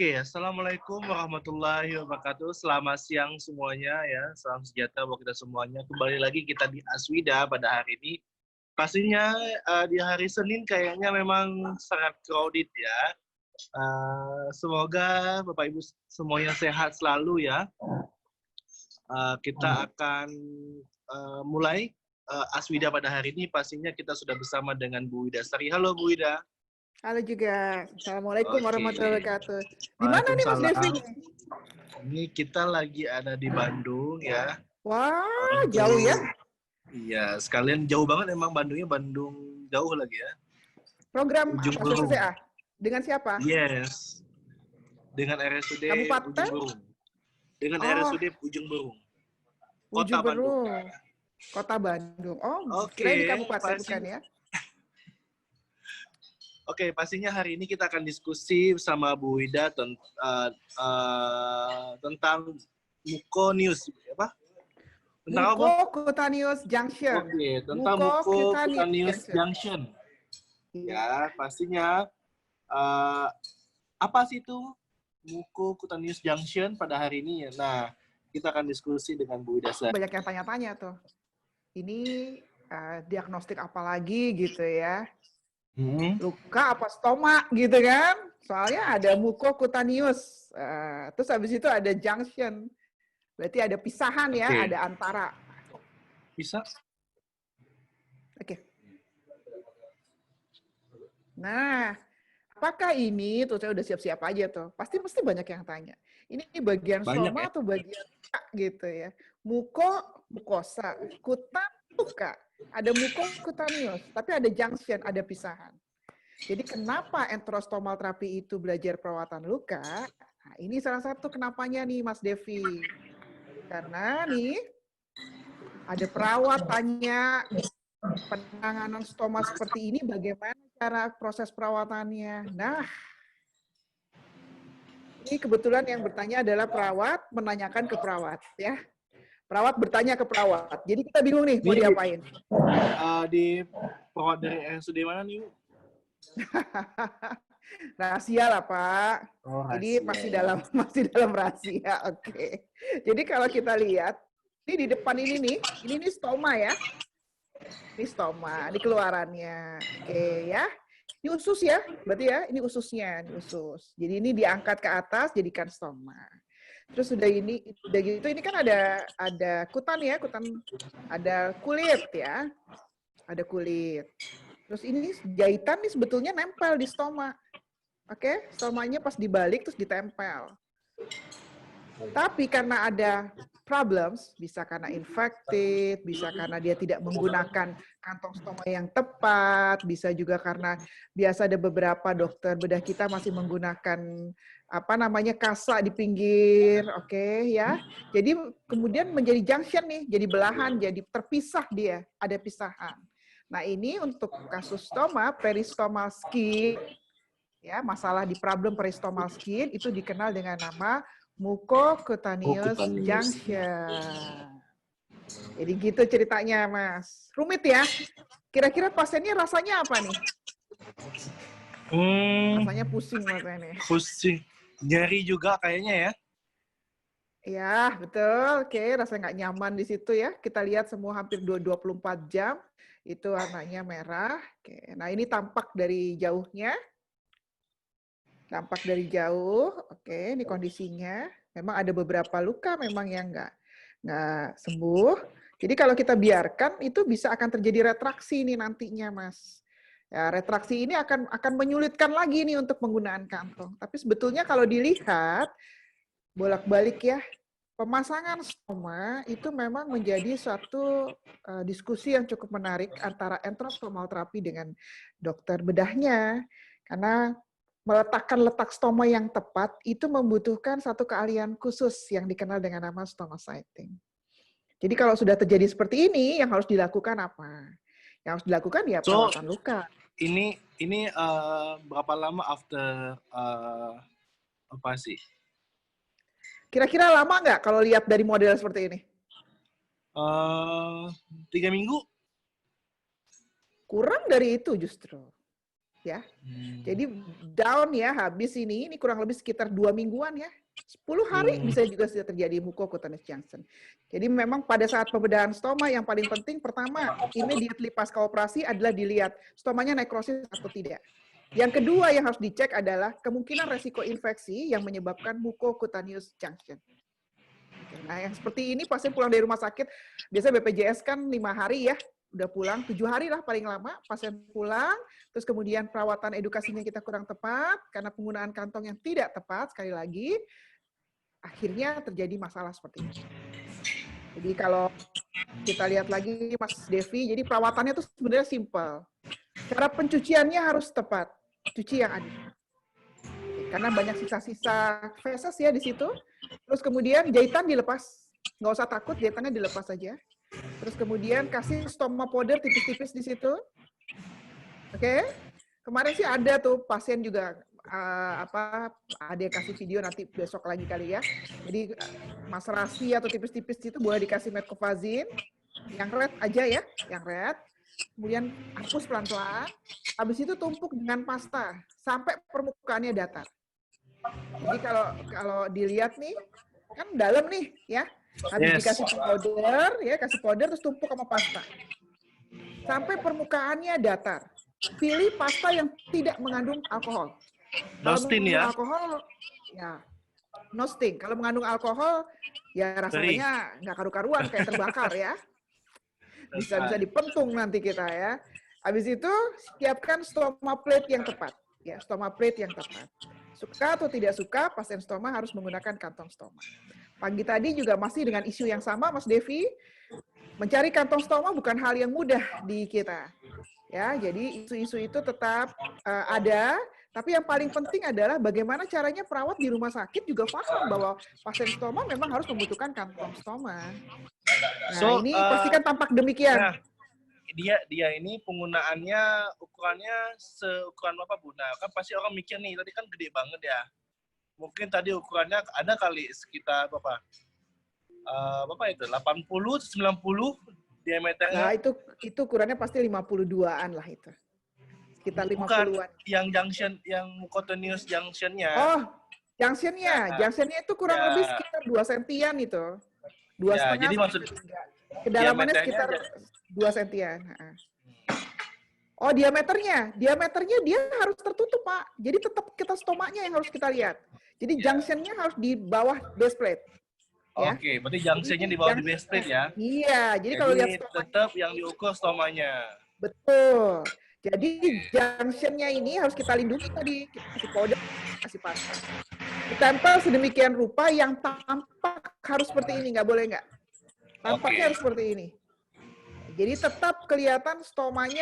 Oke, Assalamualaikum warahmatullahi wabarakatuh. Selamat siang semuanya ya. Salam sejahtera buat kita semuanya. Kembali lagi kita di Aswida pada hari ini. Pastinya di hari Senin kayaknya memang sangat crowded ya. Semoga Bapak Ibu semuanya sehat selalu ya. Kita akan mulai Aswida pada hari ini. Pastinya kita sudah bersama dengan Bu Wida Sari. Halo Bu Wida. Halo juga. Assalamualaikum warahmatullahi wabarakatuh. Di mana nih Mas Waalaikumsalam. Devi? Ini kita lagi ada di Bandung ya. Wah, jauh ya? Iya, sekalian jauh banget emang Bandungnya, Bandung jauh lagi ya. Program Ujung Berung. SSCA. Dengan siapa? Yes. Dengan RSUD Kabupaten? Ujung Berung. Dengan RSUD Ujung Berung. Kota Ujung Bandung. Berung. Kota Bandung. Oh, Oke, kira di kabupaten bukan ya? Oke, pastinya hari ini kita akan diskusi bersama Bu Wida tentang Mucocutaneous apa? Tentang Mucocutaneous Junction. Oke, tentang Mucocutaneous Junction. Ya, pastinya apa sih itu Mucocutaneous Junction pada hari ini? Nah, kita akan diskusi dengan Bu Wida. Banyak yang tanya-tanya tuh. Ini diagnostik apa lagi gitu ya? Luka apa stoma gitu kan? Soalnya ada mucocutaneous. Terus habis itu ada junction. Berarti ada pisahan ya, ada antara. Bisa? Oke. Nah, apakah ini, tuh saya udah siap-siap aja tuh. Pasti banyak yang tanya. Ini bagian stoma atau bagian luka gitu ya. Mukosa, kutan, luka. Ada mucocutaneous, tapi ada junction, ada pisahan. Jadi kenapa enterostomal terapi itu belajar perawatan luka? Nah, ini salah satu kenapanya nih Mas Devi. Karena nih ada perawat tanya penanganan stoma seperti ini bagaimana cara proses perawatannya. Nah, ini kebetulan yang bertanya adalah perawat menanyakan ke perawat ya. Perawat bertanya ke perawat. Jadi kita bingung nih mau diapain. Di perawat dari RSUD mana nih? Rahasia lah Pak. Oh, jadi masih dalam rahasia. Oke. Jadi kalau kita lihat ini di depan ini nih stoma ya. Ini stoma, ini keluarannya. Oke ya. Ini usus ya, berarti ya ini ususnya, ini usus. Jadi ini diangkat ke atas jadikan stoma. Terus udah gitu ini kan ada kutan ya, ada kulit ya. Ada kulit. Terus ini jahitan nih sebetulnya nempel di stoma. Oke, stomanya pas dibalik terus ditempel. Tapi karena ada problems, bisa karena infected, bisa karena dia tidak menggunakan kantong stoma yang tepat, bisa juga karena biasa ada beberapa dokter bedah kita masih menggunakan kasa di pinggir, oke ya. Jadi kemudian menjadi junction nih, jadi belahan, jadi terpisah dia, ada pisahan. Nah ini untuk kasus stoma, peristomal skin, ya masalah di problem peristomal skin itu dikenal dengan nama Mucocutaneous Junction. Jadi gitu ceritanya Mas. Rumit ya? Kira-kira pasiennya rasanya apa nih? Rasanya pusing matanya. Pusing. Nyeri juga kayaknya ya? Ya, betul. Oke, rasanya nggak nyaman di situ ya. Kita lihat semua hampir 24 jam. Itu warnanya merah. Oke. Nah, ini tampak dari jauhnya. Tampak dari jauh. Oke, ini kondisinya. Memang ada beberapa luka memang yang nggak sembuh. Jadi kalau kita biarkan, itu bisa akan terjadi retraksi nih nantinya, Mas. Ya, retraksi ini akan menyulitkan lagi nih untuk penggunaan kantong. Tapi sebetulnya kalau dilihat, bolak-balik ya, pemasangan stoma itu memang menjadi suatu diskusi yang cukup menarik antara enterostomal terapi dengan dokter bedahnya. Karena meletakkan letak stoma yang tepat itu membutuhkan satu keahlian khusus yang dikenal dengan nama stoma sighting. Jadi kalau sudah terjadi seperti ini, yang harus dilakukan apa? Yang harus dilakukan ya perawatan luka. Ini berapa lama after operasi? Kira-kira lama nggak kalau lihat dari model seperti ini? 3 minggu. Kurang dari itu justru. ya. Jadi down ya, habis ini kurang lebih sekitar 2 mingguan ya. 10 hari bisa juga sudah terjadi mucocutaneous junction. Jadi memang pada saat pembedahan stoma yang paling penting pertama, immediately pasca operasi adalah dilihat stomanya nekrosis atau tidak. Yang kedua yang harus dicek adalah kemungkinan resiko infeksi yang menyebabkan mucocutaneous junction. Nah, yang seperti ini pasien pulang dari rumah sakit, biasanya BPJS kan 5 hari ya, udah pulang, 7 hari lah paling lama, pasien pulang, terus kemudian perawatan edukasinya kita kurang tepat, karena penggunaan kantong yang tidak tepat, sekali lagi, akhirnya terjadi masalah seperti ini. Jadi kalau kita lihat lagi Mas Devi, jadi perawatannya itu sebenarnya simpel. Cara pencuciannya harus tepat, cuci yang adil. Karena banyak sisa-sisa feses ya di situ. Terus kemudian jahitan dilepas, nggak usah takut, jahitannya dilepas saja. Terus kemudian kasih stoma powder tipis-tipis di situ. Oke. Kemarin sih ada tuh pasien juga ada yang kasih video nanti besok lagi kali ya. Jadi maserasi atau tipis-tipis itu boleh dikasih metcovazin. Yang red aja ya, yang red. Kemudian hapus pelan-pelan. Habis itu tumpuk dengan pasta sampai permukaannya datar. Jadi kalau dilihat nih, kan dalam nih ya. Habis dikasih powder, ya kasih powder terus tumpuk sama pasta. Sampai permukaannya datar. Pilih pasta yang tidak mengandung alkohol. No sting ya? Alkohol, ya no sting. Kalau mengandung alkohol, ya rasanya nggak karu-karuan kayak terbakar ya. Bisa dipentung nanti kita ya. Habis itu siapkan stoma plate yang tepat. Ya, stoma plate yang tepat. Suka atau tidak suka, pasien stoma harus menggunakan kantong stoma. Pagi tadi juga masih dengan isu yang sama, Mas Devi. Mencari kantong stoma bukan hal yang mudah di kita. Ya, jadi isu-isu itu tetap ada, tapi yang paling penting adalah bagaimana caranya perawat di rumah sakit juga paham bahwa pasien stoma memang harus membutuhkan kantong stoma. Nah, ini pastikan tampak demikian. Nah, dia ini penggunaannya ukurannya seukuran apa Bu? Nah, kan pasti orang mikir nih, tadi kan gede banget ya. Mungkin tadi ukurannya ada kali sekitar berapa? Berapa itu? 80, 90 diameternya. Nah, itu ukurannya pasti 52-an lah itu. Sekitar 50-an. Bukan, yang junction, yang mucocutaneous junction-nya. Oh, junction-nya. Junction-nya itu kurang lebih sekitar 2 sentian itu. 2,5. Jadi maksud kedalamannya sekitar 2 sentian. Oh, diameternya dia harus tertutup, Pak. Jadi tetap kita stomanya yang harus kita lihat. Jadi junction-nya harus di bawah base plate. Ya. Oke, berarti junction-nya di bawah di base plate ya? Iya, jadi kalau lihat stomanya, tetap yang diukur stomanya. Betul. Jadi junction-nya ini harus kita lindungi tadi. Kita kasih powder, kasih pasta. Ditempel sedemikian rupa yang tampak harus seperti ini, nggak boleh nggak. Tampaknya harus seperti ini. Jadi tetap kelihatan stomanya